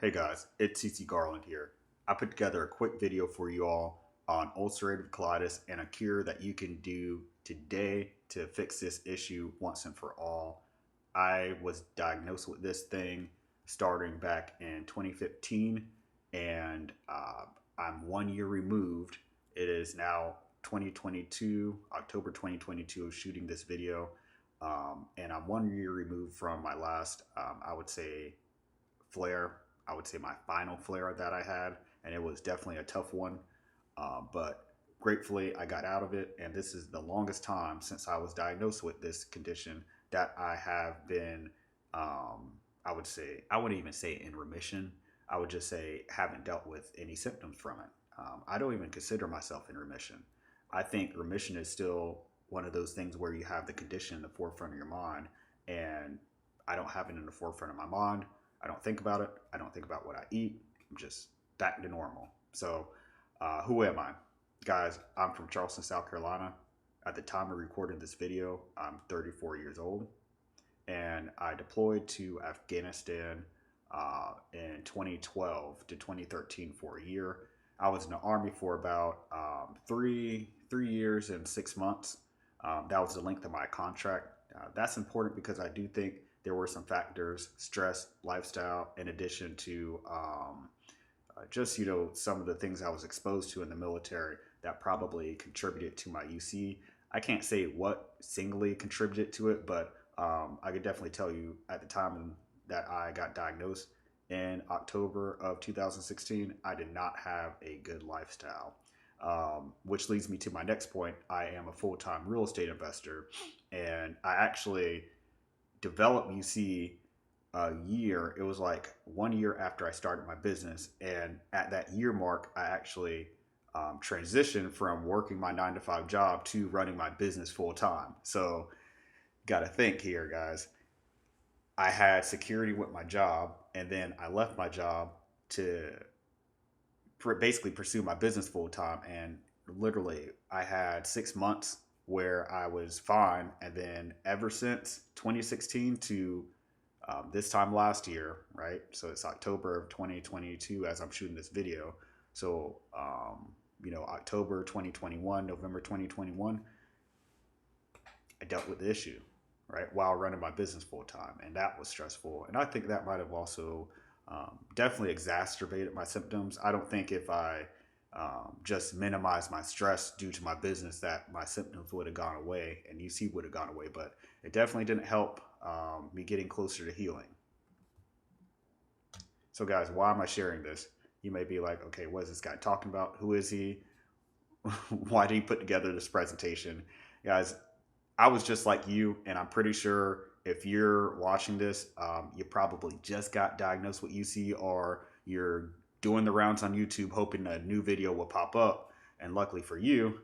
Hey guys, it's CC Garland here. I put together a quick video for you all on ulcerative colitis and a cure that you can do today to fix this issue once and for all. I was diagnosed with this thing starting back in 2015, and I'm 1 year removed. It is now 2022, October 2022, of shooting this video, and I'm 1 year removed from my last, I would say, flare. I would say my final flare that I had, and it was definitely a tough one. But gratefully, I got out of it, and this is the longest time since I was diagnosed with this condition that I have been. I would say I wouldn't even say in remission. I would just say haven't dealt with any symptoms from it. I don't even consider myself in remission. I think remission is still one of those things where you have the condition in the forefront of your mind, and I don't have it in the forefront of my mind. I don't think about it. I don't think about what I eat. I'm just back to normal. So, who am I? Guys, I'm from Charleston, South Carolina. At the time of recording this video, I'm 34 years old. And I deployed to Afghanistan in 2012 to 2013 for a year. I was in the Army for about three years and 6 months. That was the length of my contract. That's important because I do think there were some factors, stress, lifestyle, in addition to just, some of the things I was exposed to in the military that probably contributed to my UC. I can't say what singly contributed to it, but I could definitely tell you at the time that I got diagnosed in October of 2016, I did not have a good lifestyle. Which leads me to my next point. I am a full-time real estate investor, and I actually developed UC a year. It was like 1 year after I started my business, and at that year mark, I actually transitioned from working my 9 to 5 job to running my business full time. So, got to think here, guys. I had security with my job, and then I left my job to basically pursue my business full time. And literally, I had 6 months where I was fine. And then ever since 2016 to this time last year, right? So it's October of 2022 as I'm shooting this video. So, October 2021, November 2021, I dealt with the issue, right, while running my business full time. And that was stressful. And I think that might have also definitely exacerbated my symptoms. I don't think if I just minimized my stress due to my business that my symptoms would have gone away and UC would have gone away, but it definitely didn't help me getting closer to healing. So, guys, why am I sharing this? You may be like, okay, what is this guy talking about? Who is he? Why did he put together this presentation? Guys, I was just like you, and I'm pretty sure if you're watching this, you probably just got diagnosed with UC, or you're doing the rounds on YouTube hoping a new video will pop up. And luckily for you,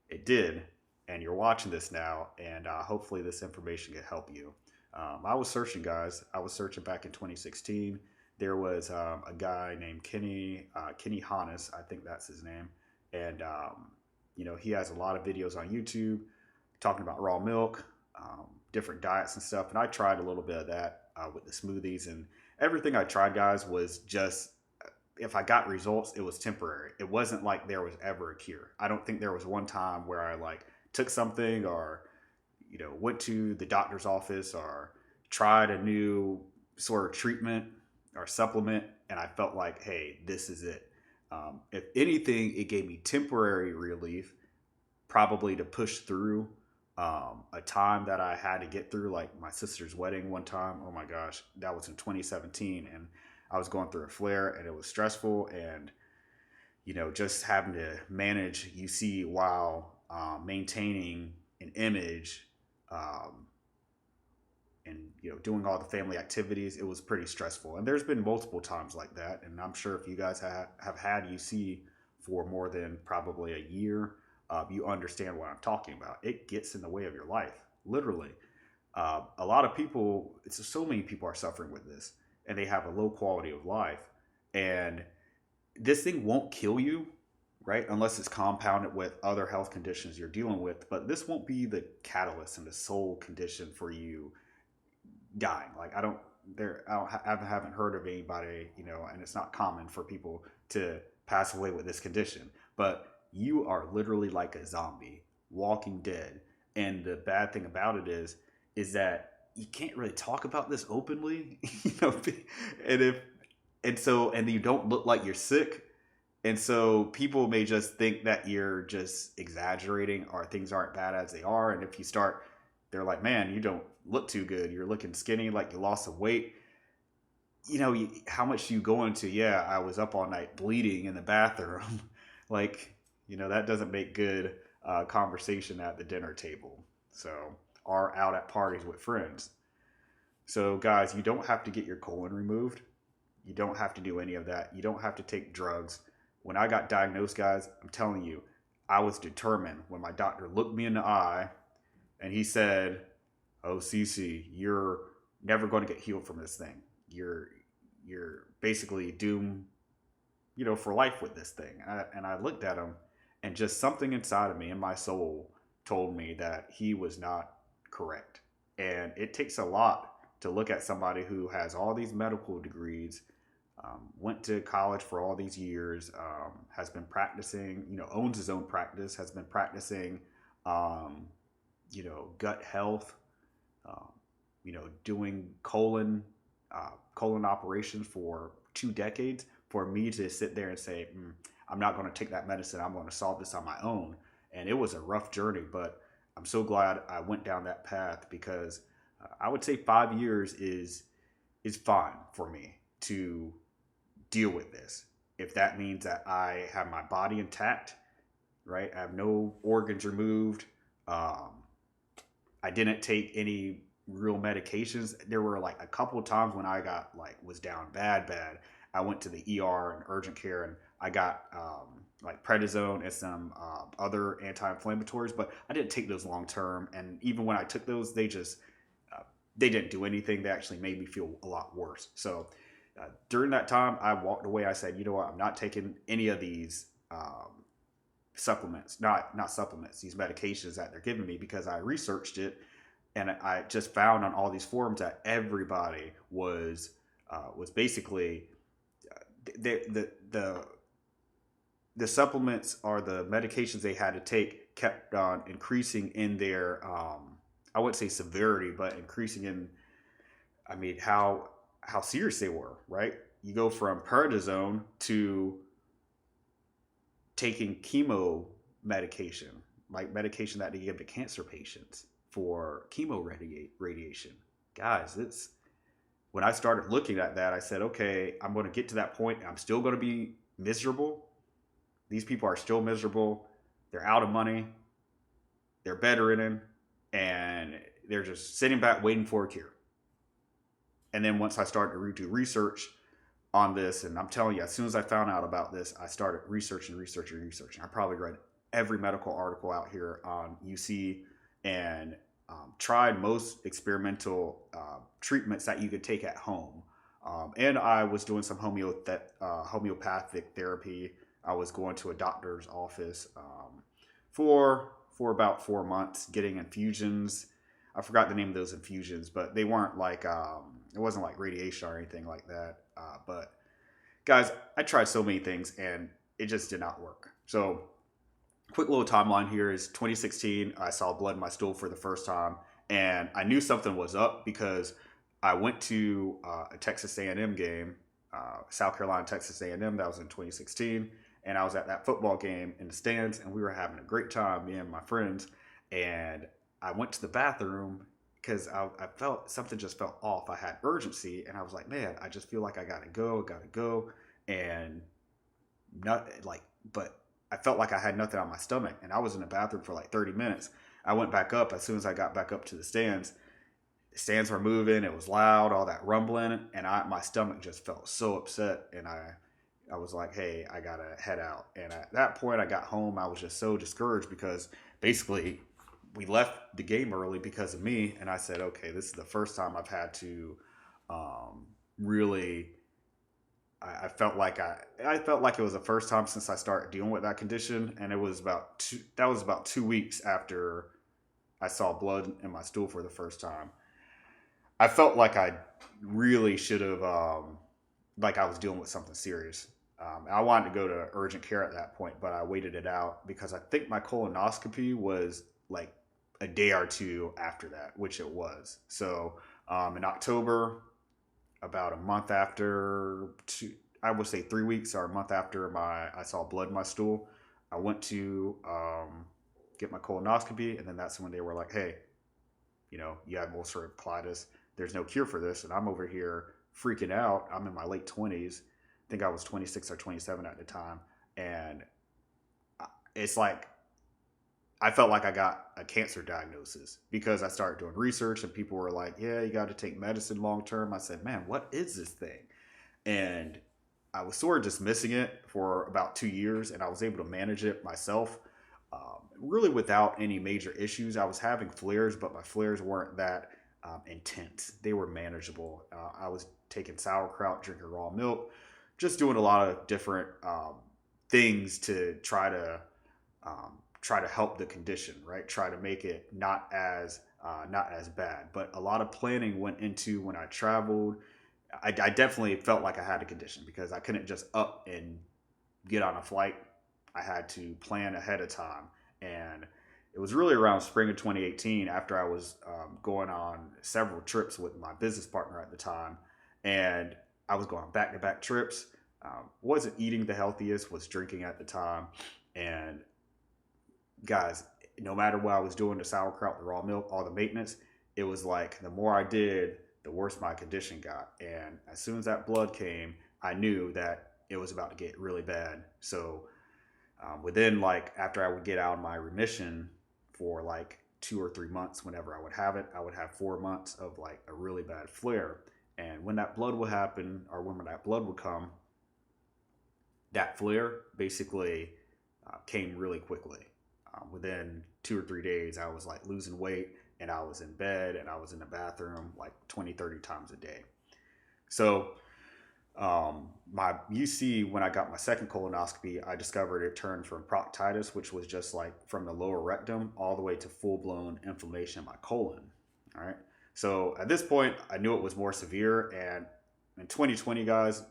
it did. And you're watching this now, and hopefully this information can help you. I was searching, guys. I was searching back in 2016. There was a guy named Kenny Hannes, I think that's his name. And, he has a lot of videos on YouTube talking about raw milk, different diets and stuff. And I tried a little bit of that with the smoothies, and everything I tried, guys, was just, if I got results, it was temporary. It wasn't like there was ever a cure. I don't think there was one time where I took something or, went to the doctor's office or tried a new sort of treatment or supplement, and I felt like, hey, this is it. If anything, it gave me temporary relief, probably to push through a time that I had to get through, like my sister's wedding one time. Oh my gosh, that was in 2017, and I was going through a flare, and it was stressful, and just having to manage UC while maintaining an image, and doing all the family activities. It was pretty stressful, and there's been multiple times like that. And I'm sure if you guys have had UC for more than probably a year, you understand what I'm talking about. It gets in the way of your life, literally. A lot of people, so many people are suffering with this, and they have a low quality of life. And this thing won't kill you, right? Unless it's compounded with other health conditions you're dealing with. But this won't be the catalyst and the sole condition for you dying. Like, I don't I haven't heard of anybody, and it's not common for people to pass away with this condition. But you are literally like a zombie, walking dead. And the bad thing about it is that you can't really talk about this openly, and if and you don't look like you're sick, and so people may just think that you're just exaggerating or things aren't bad as they are. And if you start, they're like, man, you don't look too good. You're looking skinny, like you lost some weight. How much you go into, yeah, I was up all night bleeding in the bathroom. Like, that doesn't make good conversation at the dinner table. So, or out at parties with friends. So, guys, you don't have to get your colon removed. You don't have to do any of that. You don't have to take drugs. When I got diagnosed, guys, I'm telling you, I was determined when my doctor looked me in the eye and he said, "Oh, Cece, you're never going to get healed from this thing. You're basically doomed, for life with this thing." And I looked at him, and just something inside of me, in my soul, told me that he was not correct. And it takes a lot to look at somebody who has all these medical degrees, went to college for all these years, has been practicing, owns his own practice, has been practicing, um, gut health, um, doing colon operations for 2 decades. For me to sit there and say, I'm not going to take that medicine, I'm going to solve this on my own. And it was a rough journey, but I'm so glad I went down that path, because I would say 5 years is fine for me to deal with this. If that means that I have my body intact, right? I have no organs removed. I didn't take any real medications. There were like a couple of times when I was down bad. I went to the ER and urgent care, and I got like prednisone and some other anti-inflammatories, but I didn't take those long term. And even when I took those, they didn't do anything. They actually made me feel a lot worse. So during that time, I walked away. I said, you know what? I'm not taking any of these supplements, not supplements, these medications that they're giving me, because I researched it, and I just found on all these forums that everybody was basically the supplements or the medications they had to take kept on increasing in their I wouldn't say severity, but increasing in, I mean, how serious they were, right? You go from prednisone to taking chemo medication, like medication that they give to cancer patients for chemo radiation. Guys, it's when I started looking at that, I said, okay, I'm going to get to that point. I'm still going to be miserable. These people are still miserable. They're out of money. They're bedridden, and they're just sitting back waiting for a cure. And then once I started to do research on this, and I'm telling you, as soon as I found out about this, I started researching. I probably read every medical article out here on UC, and tried most experimental treatments that you could take at home. And I was doing some homeopathic therapy. I was going to a doctor's office for about 4 months, getting infusions. I forgot the name of those infusions, but they weren't like it wasn't like radiation or anything like that. But guys, I tried so many things, and it just did not work. So quick little timeline here is 2016. I saw blood in my stool for the first time, and I knew something was up because I went to a Texas A&M game, South Carolina, Texas A&M. That was in 2016, and I was at that football game in the stands, and we were having a great time, me and my friends. And I went to the bathroom because I felt something just felt off. I had urgency, and I was like, man, I just feel like I gotta go, and not like, but I felt like I had nothing on my stomach, and I was in the bathroom for like 30 minutes. I went back up. As soon as I got back up to the stands were moving. It was loud, all that rumbling, and my stomach just felt so upset. And I was like, hey, I gotta head out. And at that point, I got home. I was just so discouraged because basically we left the game early because of me. And I said, okay, this is the first time I've had to really. I felt like it was the first time since I started dealing with that condition, and it was about 2 weeks after I saw blood in my stool for the first time. I felt like I really should have, like I was dealing with something serious. I wanted to go to urgent care at that point, but I waited it out because I think my colonoscopy was like a day or two after that, which it was. So in October, about a month after, I would say 3 weeks or a month after I saw blood in my stool, I went to get my colonoscopy, and then that's when they were like, "Hey, you have ulcerative colitis. There's no cure for this." And I'm over here freaking out. I'm in my late 20s. I think I was 26 or 27 at the time. And it's like, I felt like I got a cancer diagnosis because I started doing research and people were like, "Yeah, you got to take medicine long term." I said, "Man, what is this thing?" And I was sort of dismissing it for about 2 years, and I was able to manage it myself, really without any major issues. I was having flares, but my flares weren't that intense. They were manageable. I was taking sauerkraut, drinking raw milk, just doing a lot of different things to try to help the condition, right? Try to make it not as bad. But a lot of planning went into when I traveled. I definitely felt like I had a condition because I couldn't just up and get on a flight. I had to plan ahead of time. And it was really around spring of 2018 after I was going on several trips with my business partner at the time. And I was going back to back trips. Wasn't eating the healthiest, was drinking at the time. And guys, no matter what I was doing, the sauerkraut, the raw milk, all the maintenance, it was like the more I did, the worse my condition got. And as soon as that blood came, I knew that it was about to get really bad. So within like after I would get out of my remission for like 2 or 3 months, whenever I would have it, I would have 4 months of like a really bad flare. And when that blood would happen, or when that blood would come, that flare basically came really quickly. Within 2 or 3 days, I was like losing weight, and I was in bed and I was in the bathroom like 20, 30 times a day. So my UC, when I got my second colonoscopy, I discovered it turned from proctitis, which was just like from the lower rectum, all the way to full blown inflammation in my colon. All right. So at this point, I knew it was more severe. And in 2020, guys,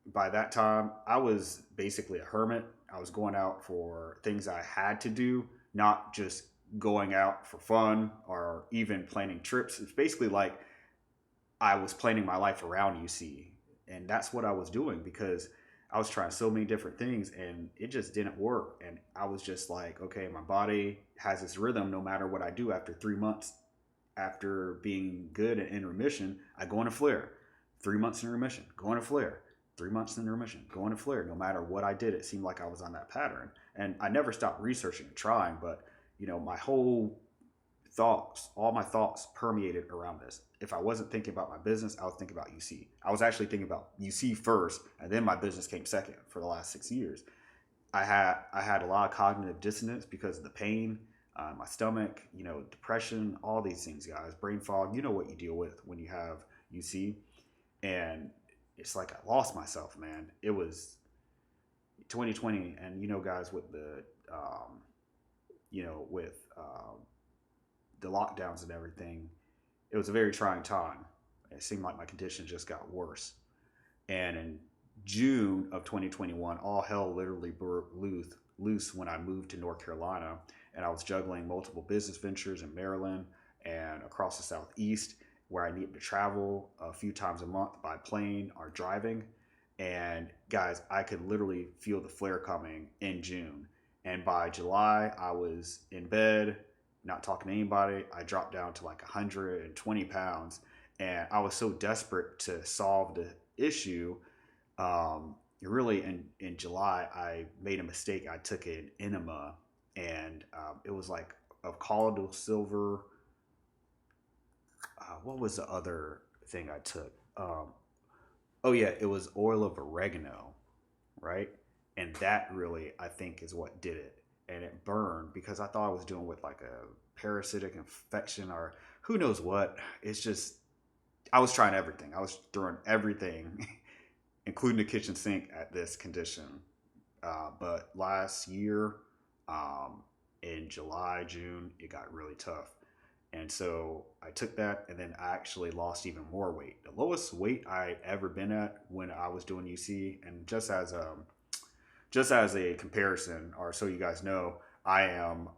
by that time, I was basically a hermit. I was going out for things I had to do, not just going out for fun or even planning trips. It's basically like I was planning my life around UC. And that's what I was doing because I was trying so many different things and it just didn't work. And I was just like, okay, my body has this rhythm no matter what I do. After 3 months after being good and in remission, I go in a flare. 3 months in remission, go in a flare. 3 months in remission, go in a flare. No matter what I did, it seemed like I was on that pattern. And I never stopped researching and trying, but my whole thoughts, all my thoughts permeated around this. If I wasn't thinking about my business, I was thinking about UC. I was actually thinking about UC first, and then my business came second for the last 6 years. I had a lot of cognitive dissonance because of the pain, my stomach, depression, all these things, guys. Brain fog. You know what you deal with when you have UC, and it's like I lost myself, man. It was 2020, and guys, with the lockdowns and everything, it was a very trying time. It seemed like my condition just got worse. And in June of 2021, all hell literally broke loose when I moved to North Carolina, and I was juggling multiple business ventures in Maryland and across the Southeast, where I needed to travel a few times a month by plane or driving. And guys, I could literally feel the flare coming in June. And by July, I was in bed, not talking to anybody. I dropped down to like 120 pounds. And I was so desperate to solve the issue. Really, in July, I made a mistake. I took an enema, and it was like a colloidal silver. What was the other thing I took? Oh, yeah, it was oil of oregano, right? And that really, I think, is what did it. And it burned because I thought I was dealing with like a parasitic infection or who knows what. It's just, I was trying everything. I was throwing everything, including the kitchen sink, at this condition. But last year, in July, June, it got really tough. And so I took that, and then I actually lost even more weight. The lowest weight I ever been at when I was doing UC, and just as a comparison, or so you guys know, I am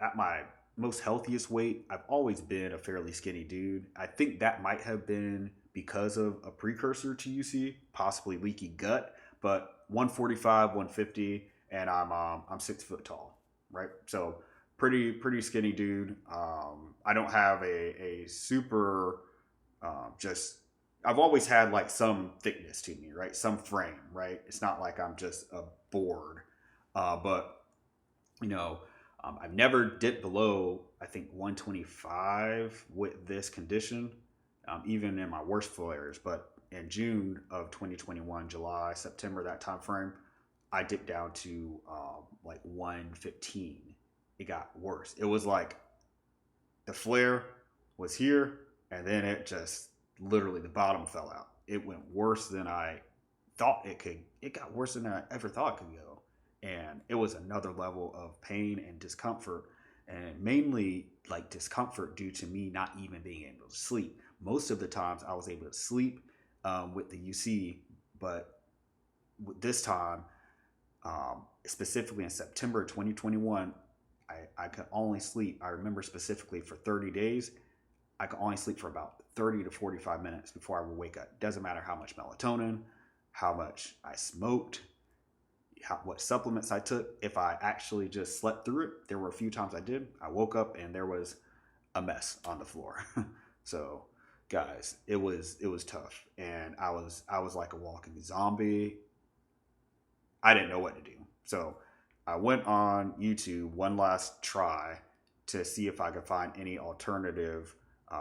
at my most healthiest weight. I've always been a fairly skinny dude. I think that might have been because of a precursor to UC, possibly leaky gut. But 145, 150, and I'm 6 foot tall, right? So pretty skinny dude. I don't have a super just I've always had like some thickness to me, right? Some frame, right? It's not like I'm just a board. But you know, I've never dipped below I think 125 with this condition, even in my worst flares. But in June of 2021, July, September, that time frame, I dipped down to like 115. It got worse. It was like the flare was here, and then it just literally the bottom fell out. It went worse than I thought it could. It got worse than I ever thought it could go, and it was another level of pain and discomfort, and mainly like discomfort due to me not even being able to sleep. Most of the times I was able to sleep with the UC, but this time, specifically in September 2021, I could only sleep. I remember specifically for 30 days, I could only sleep for about 30 to 45 minutes before I would wake up. Doesn't matter how much melatonin, how much I smoked, what supplements I took. If I actually just slept through it, there were a few times I did. I woke up and there was a mess on the floor. So, guys, it was tough, and I was like a walking zombie. I didn't know what to do. So I went on YouTube one last try to see if I could find any alternative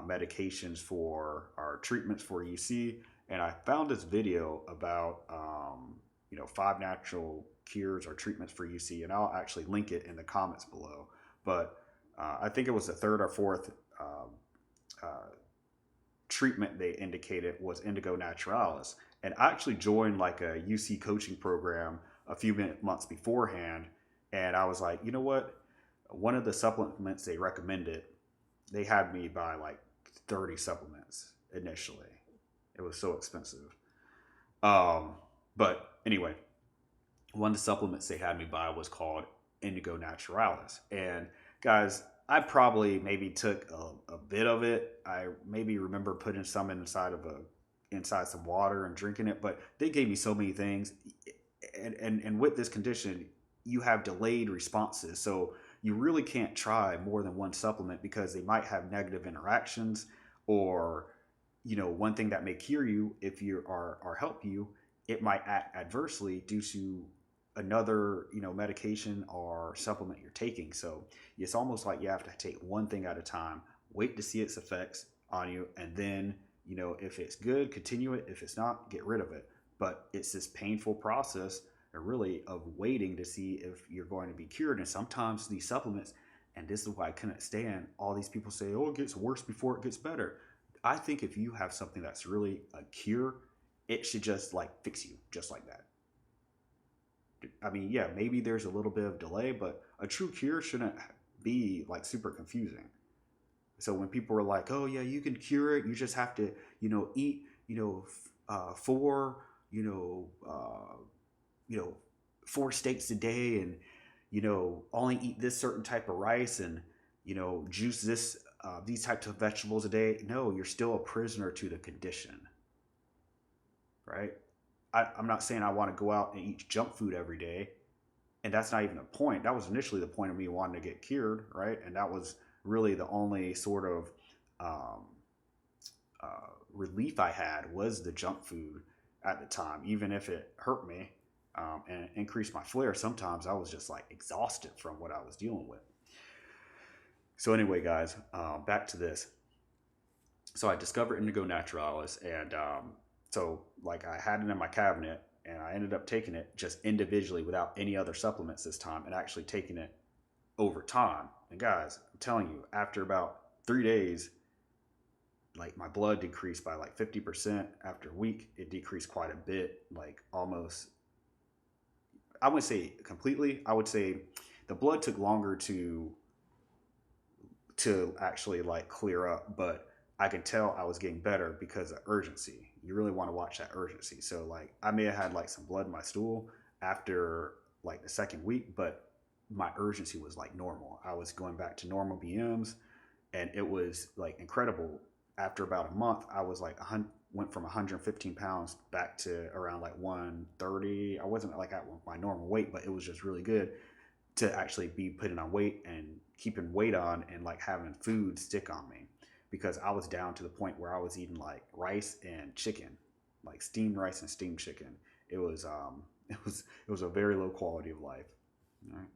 medications for our treatments for UC. And I found this video about, 5 natural cures or treatments for UC. And I'll actually link it in the comments below. But I think it was the third or fourth uh, treatment they indicated was indigo naturalis. And I actually joined like a UC coaching program a few months beforehand. And I was like, you know what? One of the supplements they recommended, they had me buy like 30 supplements initially. It was so expensive. Um, but anyway, one of the supplements they had me buy was called indigo naturalis. And guys, I probably maybe took a bit of it. I maybe remember putting some inside some water and drinking it, but they gave me so many things. And with this condition, you have delayed responses. So you really can't try more than one supplement because they might have negative interactions, or one thing that may cure you if you are or help you, it might act adversely due to another medication or supplement you're taking. So it's almost like you have to take one thing at a time, wait to see its effects on you, and then if it's good, continue it. If it's not, get rid of it. But it's this painful process, really, of waiting to see if you're going to be cured. And sometimes these supplements, and this is why I couldn't stand all these people say, oh, it gets worse before it gets better. I think if you have something that's really a cure, it should just like fix you just like that. I mean, yeah, maybe there's a little bit of delay, but a true cure shouldn't be like super confusing. So when people are like, "Oh yeah, you can cure it. You just have to, eat, four, you know, uh, you know, 4 steaks a day, and only eat this certain type of rice, and juice these types of vegetables a day." No, you're still a prisoner to the condition, right? I'm not saying I want to go out and eat junk food every day, and that's not even the point. That was initially the point of me wanting to get cured, right? And that was really the only sort of um, relief I had was the junk food at the time, even if it hurt me and increased my flare. Sometimes I was just like exhausted from what I was dealing with. So anyway, guys, back to this. So I discovered indigo naturalis, and so like I had it in my cabinet, and I ended up taking it just individually without any other supplements this time, and actually taking it over time. And guys, I'm telling you, after about 3 days, like my blood decreased by like 50%. After a week, it decreased quite a bit, like almost, I wouldn't say completely. I would say the blood took longer to to actually like clear up, but I could tell I was getting better because of urgency. You really want to watch that urgency. So like I may have had like some blood in my stool after like the second week, but my urgency was like normal. I was going back to normal BMs, and it was like incredible. After about a month, I was like went from 115 pounds back to around like 130. I wasn't like at my normal weight, but it was just really good to actually be putting on weight and keeping weight on and like having food stick on me, because I was down to the point where I was eating like rice and chicken, like steamed rice and steamed chicken. It was it was a very low quality of life. All right.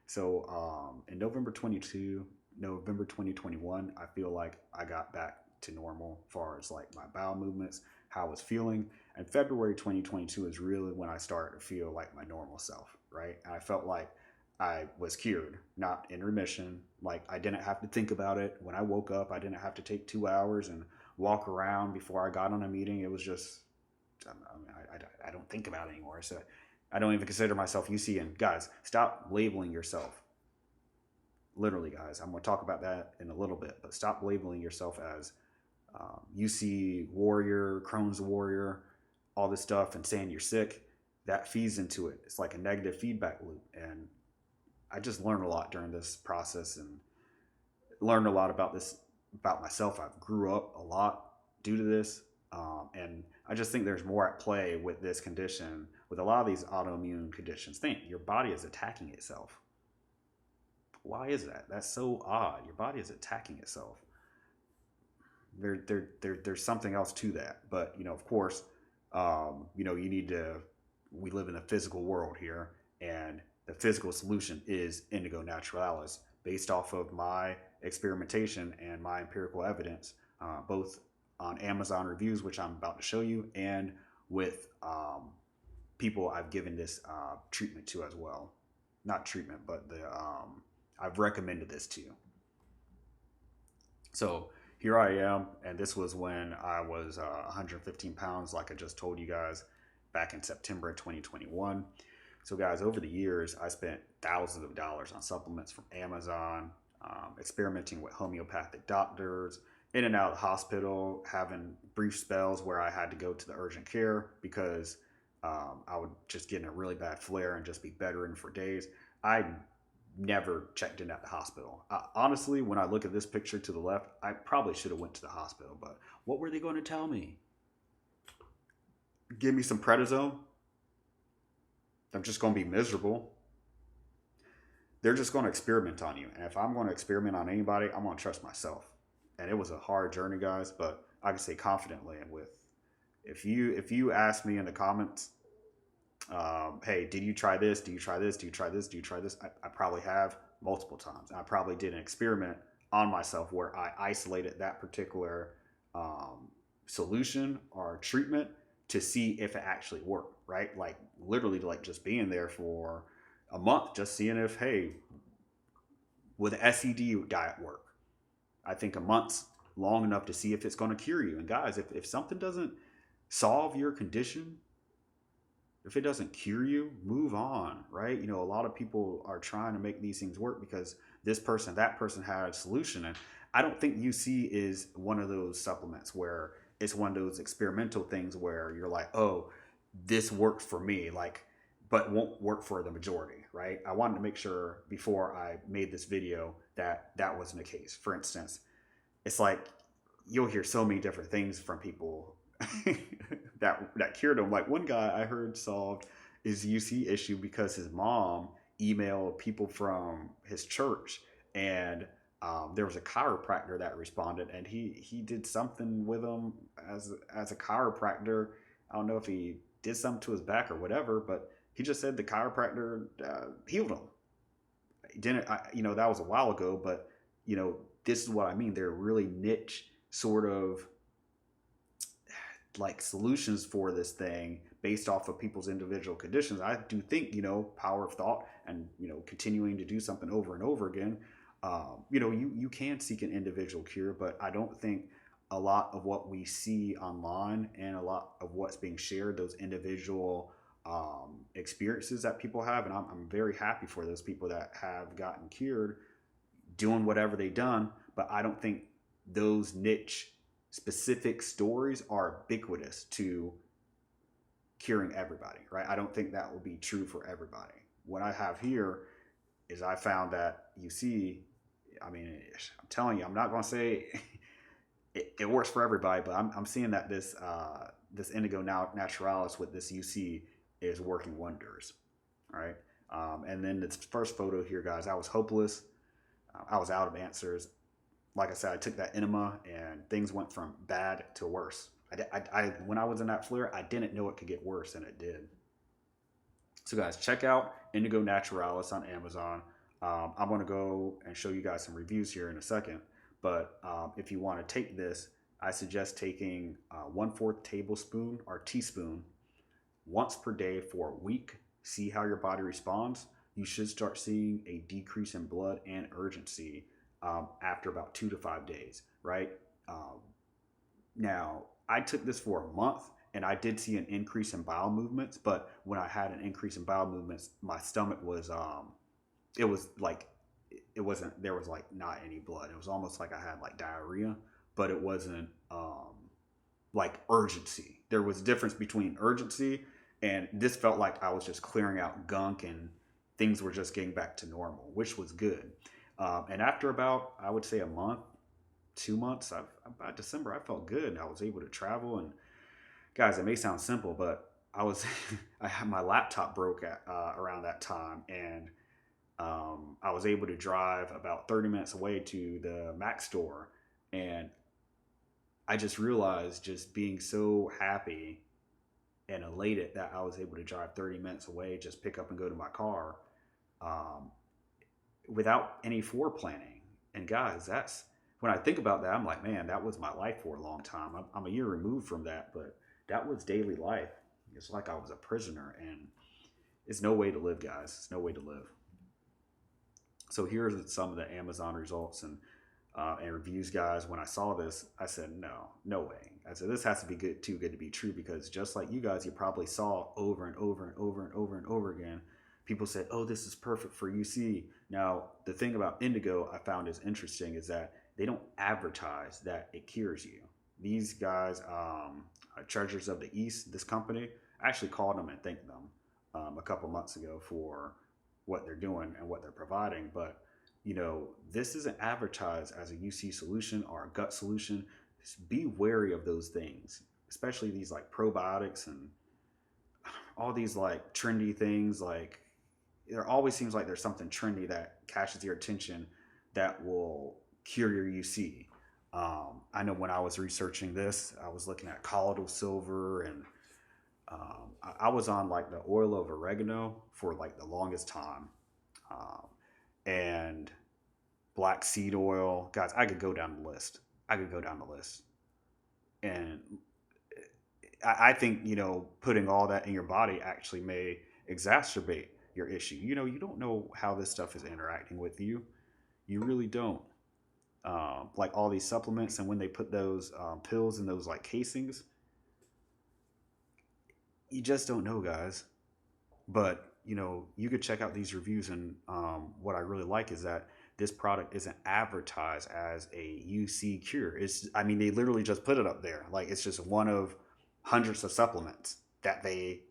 So in November 2021, I feel like I got back to normal as far as like my bowel movements, how I was feeling. And February 2022 is really when I started to feel like my normal self, right? And I felt like I was cured, not in remission. Like I didn't have to think about it. When I woke up, I didn't have to take 2 hours and walk around before I got on a meeting. It was just, I don't think about it anymore. So I don't even consider myself UC. And guys, stop labeling yourself. Literally, guys, I'm going to talk about that in a little bit, but stop labeling yourself as UC warrior, Crohn's warrior, all this stuff, and saying you're sick. That feeds into it. It's like a negative feedback loop. And I just learned a lot during this process and learned a lot about this, about myself. I grew up a lot due to this. And I just think there's more at play with this condition, with a lot of these autoimmune conditions. Think your body is attacking itself. Why is that? That's so odd. Your body is attacking itself. There's something else to that. But, of course, you need to, we live in a physical world here, and the physical solution is indigo naturalis, based off of my experimentation and my empirical evidence, both on Amazon reviews, which I'm about to show you, and with people I've given this treatment to as well. Not treatment, but I've recommended this to you. So here I am, and this was when I was 115 pounds, like I just told you guys, back in September of 2021. So guys, over the years, I spent thousands of dollars on supplements from Amazon, experimenting with homeopathic doctors, in and out of the hospital, having brief spells where I had to go to the urgent care because I would just get in a really bad flare and just be bedridden for days. I never checked in at the hospital. Honestly, when I look at this picture to the left, I probably should have went to the hospital, but what were they going to tell me? Give me some prednisone? I'm just going to be miserable. They're just going to experiment on you. And if I'm going to experiment on anybody, I'm going to trust myself. And it was a hard journey, guys, but I can say confidently, and with, if you ask me in the comments, hey, did you try this? Do you try this? Do you try this? Do you try this? I probably have multiple times. I probably did an experiment on myself where I isolated that particular solution or treatment to see if it actually worked, right? Like literally like just being there for a month, just seeing if, hey, would the SED diet work? I think a month's long enough to see if it's going to cure you. And guys, if something doesn't solve your condition, if it doesn't cure you, move on, right? A lot of people are trying to make these things work because this person, that person had a solution. And I don't think UC is one of those supplements where it's one of those experimental things where you're like, oh, this worked for me, like, but won't work for the majority, right? I wanted to make sure before I made this video that that wasn't the case. For instance, it's like you'll hear so many different things from people that cured him. Like one guy I heard solved his UC issue because his mom emailed people from his church, and there was a chiropractor that responded, and he did something with him as a chiropractor. I don't know if he did something to his back or whatever, but he just said the chiropractor healed him. He didn't, that was a while ago, but this is what I mean. They're really niche sort of like solutions for this thing based off of people's individual conditions. I do think, power of thought and, continuing to do something over and over again, you can seek an individual cure, but I don't think a lot of what we see online and a lot of what's being shared, those individual experiences that people have, and I'm very happy for those people that have gotten cured doing whatever they've done, but I don't think those niche specific stories are ubiquitous to curing everybody, right? I don't think that will be true for everybody. What I have here is I found that UC, I mean, I'm telling you, I'm not going to say it works for everybody, but I'm seeing that this indigo now naturalis with this UC is working wonders. All right. And then this first photo here, guys, I was hopeless. I was out of answers. Like I said, I took that enema and things went from bad to worse. When I was in that flare, I didn't know it could get worse, and it did. So, guys, check out Indigo Naturalis on Amazon. I'm going to go and show you guys some reviews here in a second. But if you want to take this, I suggest taking 1/4 tablespoon or teaspoon once per day for a week. See how your body responds. You should start seeing a decrease in blood and urgency after about 2 to 5 days, right? Now, I took this for a month and I did see an increase in bowel movements, but when I had an increase in bowel movements, my stomach was, it was like, it wasn't, there was like not any blood. It was almost like I had like diarrhea, but it wasn't like urgency. There was a difference between urgency, and this felt like I was just clearing out gunk and things were just getting back to normal, which was good. And after about, I would say a month, 2 months, by December, I felt good. I was able to travel. And guys, it may sound simple, but I was, I had my laptop broke at around that time, and I was able to drive about 30 minutes away to the Mac store, and I just realized, just being so happy and elated that I was able to drive 30 minutes away, just pick up and go to my car um, without any foreplanning. And guys, that's, when I think about that, I'm like, man, that was my life for a long time. I'm a year removed from that, but that was daily life. It's like I was a prisoner, and it's no way to live, guys. It's no way to live. So here's some of the Amazon results and reviews, guys. When I saw this, I said, no, no way. I said, this has to be good, too good to be true, because just like you guys, you probably saw over and over and over and over and over again, people said, oh, this is perfect for UC. Now, the thing about indigo I found is interesting is that they don't advertise that it cures you. These guys, Treasures of the East, this company, I actually called them and thanked them a couple months ago for what they're doing and what they're providing. But, you know, this isn't advertised as a UC solution or a gut solution. Just be wary of those things, especially these like probiotics and all these like trendy things. Like, there always seems like there's something trendy that catches your attention that will cure your UC. I know when I was researching this, I was looking at colloidal silver, and I was on like the oil of oregano for like the longest time, um, and black seed oil. Guys, I could go down the list. I could go down the list, and I think, you know, putting all that in your body actually may exacerbate your issue. You know, you don't know how this stuff is interacting with you. You really don't. Like all these supplements, and when they put those pills in those like casings, you just don't know, guys. But you know, you could check out these reviews, and what I really like is that this product isn't advertised as a UC cure. It's, I mean, they literally just put it up there, like it's just one of hundreds of supplements that they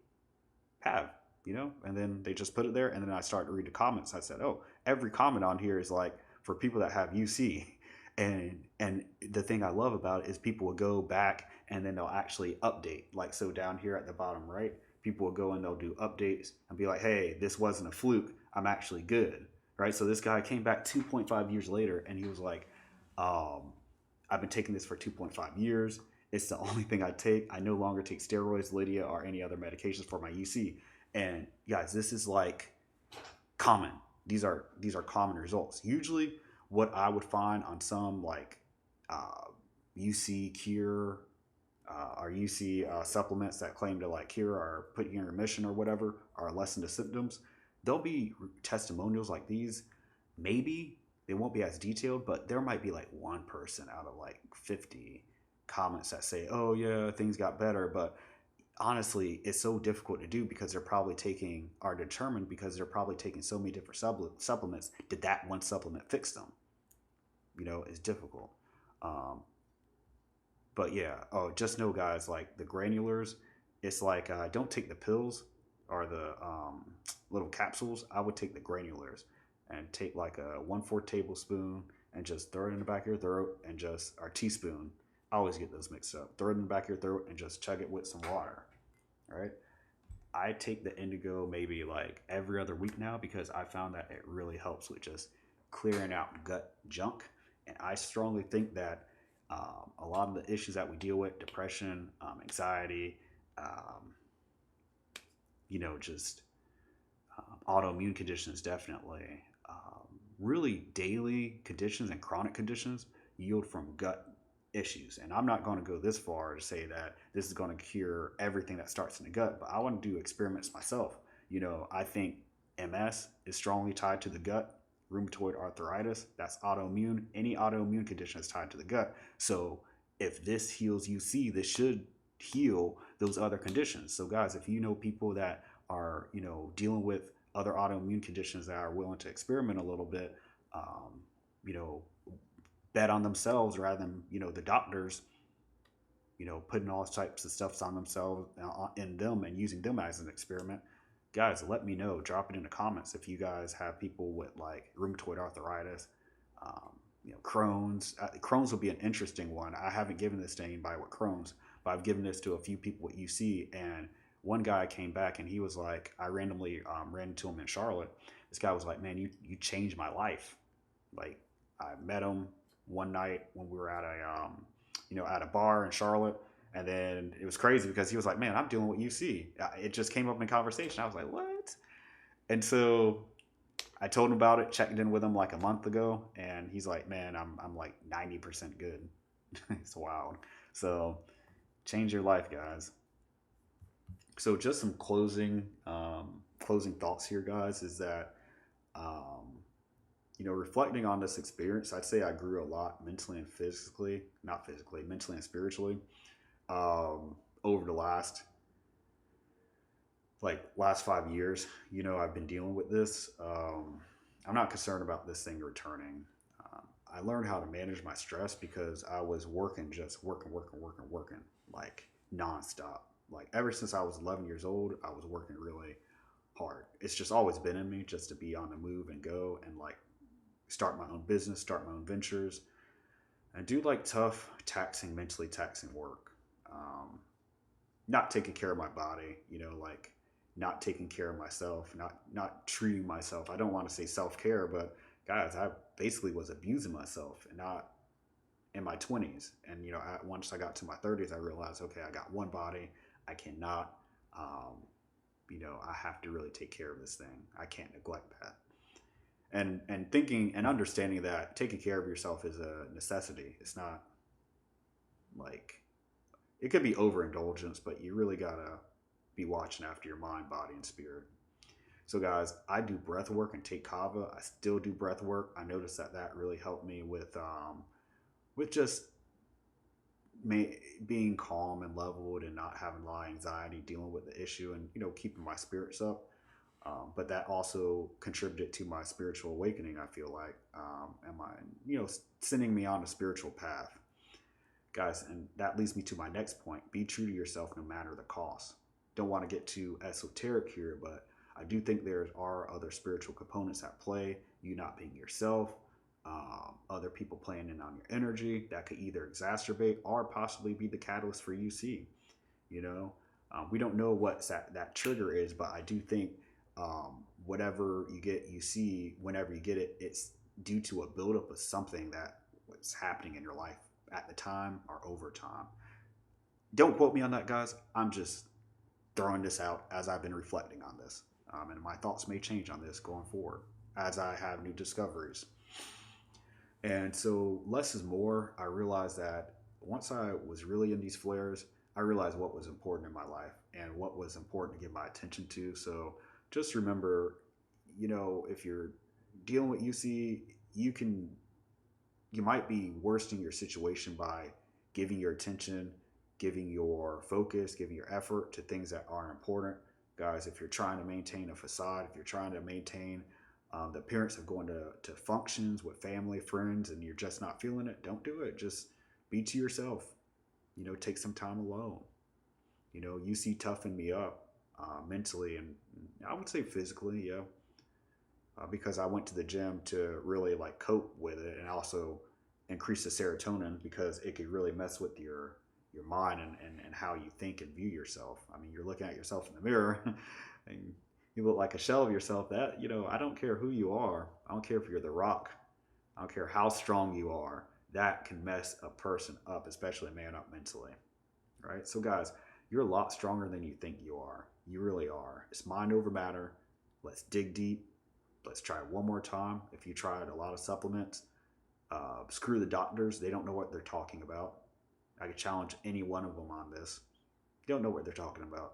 have, you know, and then they just put it there. And then I started to read the comments. I said, oh, every comment on here is like for people that have UC. And the thing I love about it is people will go back and then they'll actually update. Like, so down here at the bottom right, people will go and they'll do updates and be like, hey, this wasn't a fluke. I'm actually good. Right. So this guy came back 2.5 years later and he was like, I've been taking this for 2.5 years. It's the only thing I take. I no longer take steroids, Lydia, or any other medications for my UC. And guys, this is like common. These are common results. Usually what I would find on some like UC cure or UC supplements that claim to like cure or put you in remission or whatever, or lessen the symptoms, there'll be testimonials like these. Maybe they won't be as detailed, but there might be like one person out of like 50 comments that say, oh yeah, things got better. But honestly, it's so difficult to do because they're probably taking, are determined because they're probably taking so many different supplements. Did that one supplement fix them? is difficult. Um, but yeah, oh, just know, guys, like the granulars, it's like don't take the pills or the little capsules. I would take the granulars and take like a 1/4 tablespoon and just throw it in the back of your throat and just, or teaspoon. I always get those mixed up. Throw it in the back of your throat and just chug it with some water. All right. I take the indigo maybe like every other week now because I found that it really helps with just clearing out gut junk. And I strongly think that a lot of the issues that we deal with, depression, anxiety, um, just autoimmune conditions, definitely, really daily conditions and chronic conditions yield from gut issues. And I'm not going to go this far to say that this is going to cure everything that starts in the gut, but I want to do experiments myself. I think MS is strongly tied to the gut. Rheumatoid arthritis, that's autoimmune. Any autoimmune condition is tied to the gut. So if this heals UC, this should heal those other conditions. So guys, if you know people that are, dealing with other autoimmune conditions that are willing to experiment a little bit, um, you know, bet on themselves rather than the doctors putting all types of stuffs on themselves in them and using them as an experiment. Guys, let me know. Drop it in the comments if you guys have people with like rheumatoid arthritis, Crohn's. Crohn's will be an interesting one. I haven't given this to anybody with Crohn's, but I've given this to a few people with UC. And one guy came back and he was like, I randomly ran into him in Charlotte. This guy was like, man, you changed my life. Like, I met him one night when we were at at a bar in Charlotte, and then it was crazy because he was like, "Man, I'm dealing with UC." It just came up in conversation. I was like, "What?" And so I told him about it. Checked in with him like a month ago, and he's like, "Man, I'm like 90% good." It's wild. So change your life, guys. So just some closing thoughts here, guys, is that um, reflecting on this experience, I'd say I grew a lot mentally and physically, not physically, mentally and spiritually, over the last 5 years. I've been dealing with this. I'm not concerned about this thing returning. I learned how to manage my stress because I was working, just working, like nonstop. Like ever since I was 11 years old, I was working really hard. It's just always been in me just to be on the move and go and like start my own business, start my own ventures, and do like tough, mentally taxing work. Um, Not taking care of my body, like not taking care of myself, not treating myself. I don't want to say self care, but guys, I basically was abusing myself, and not in my 20s. And once I got to my 30s, I realized, okay, I got one body. I cannot. Um, I have to really take care of this thing. I can't neglect that. And thinking and understanding that taking care of yourself is a necessity. It's not like it could be overindulgence, but you really gotta be watching after your mind, body, and spirit. So, guys, I do breath work and take kava. I still do breath work. I noticed that really helped me with just being calm and leveled and not having a lot of anxiety, dealing with the issue, and keeping my spirits up. But that also contributed to my spiritual awakening. I feel like, and my sending me on a spiritual path, guys. And that leads me to my next point: be true to yourself, no matter the cost. Don't want to get too esoteric here, but I do think there are other spiritual components at play. You not being yourself, other people playing in on your energy that could either exacerbate or possibly be the catalyst for UC. You know, we don't know what that trigger is, but I do think whatever you get, you see, whenever you get it, it's due to a buildup of something that was happening in your life at the time or over time. Don't quote me on that, guys. I'm just throwing this out as I've been reflecting on this. And my thoughts may change on this going forward as I have new discoveries. And so, less is more. I realized that once I was really in these flares, I realized what was important in my life and what was important to give my attention to. So, just remember, if you're dealing with UC, you might be worsening your situation by giving your attention, giving your focus, giving your effort to things that are important. Guys, if you're trying to maintain a facade, if you're trying to maintain The appearance of going to functions with family, friends, and you're just not feeling it, don't do it. Just be to yourself. Take some time alone. UC toughened me up mentally and I would say physically, yeah, because I went to the gym to really like cope with it and also increase the serotonin because it could really mess with your mind and how you think and view yourself. I mean, you're looking at yourself in the mirror and you look like a shell of yourself. That, I don't care who you are. I don't care if you're The Rock. I don't care how strong you are. That can mess a person up, especially a man up mentally. Right? So, guys, you're a lot stronger than you think you are. You really are. It's mind over matter. Let's dig deep. Let's try it one more time. If you tried a lot of supplements, screw the doctors. They don't know what they're talking about. I could challenge any one of them on this. They don't know what they're talking about.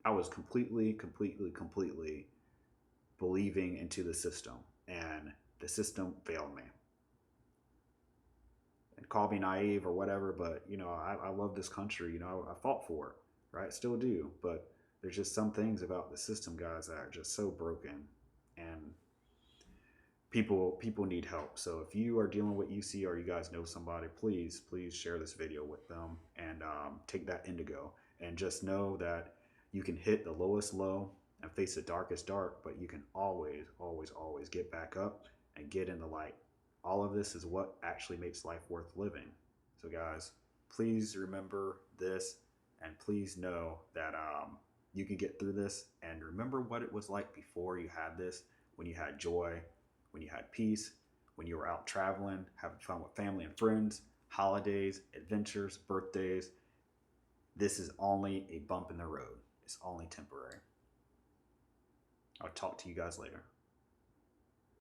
I was completely believing into the system, and the system failed me. And call me naive or whatever, but I love this country. I fought for it, right? Still do, but there's just some things about the system, guys, that are just so broken, and people need help. So if you are dealing with UC or you guys know somebody, please share this video with them and take that indigo and just know that you can hit the lowest low and face the darkest dark, but you can always get back up and get in the light. All of this is what actually makes life worth living. So guys, please remember this and please know that you can get through this, and remember what it was like before you had this, when you had joy, when you had peace, when you were out traveling, having fun with family and friends, holidays, adventures, birthdays. This is only a bump in the road. It's only temporary. I'll talk to you guys later.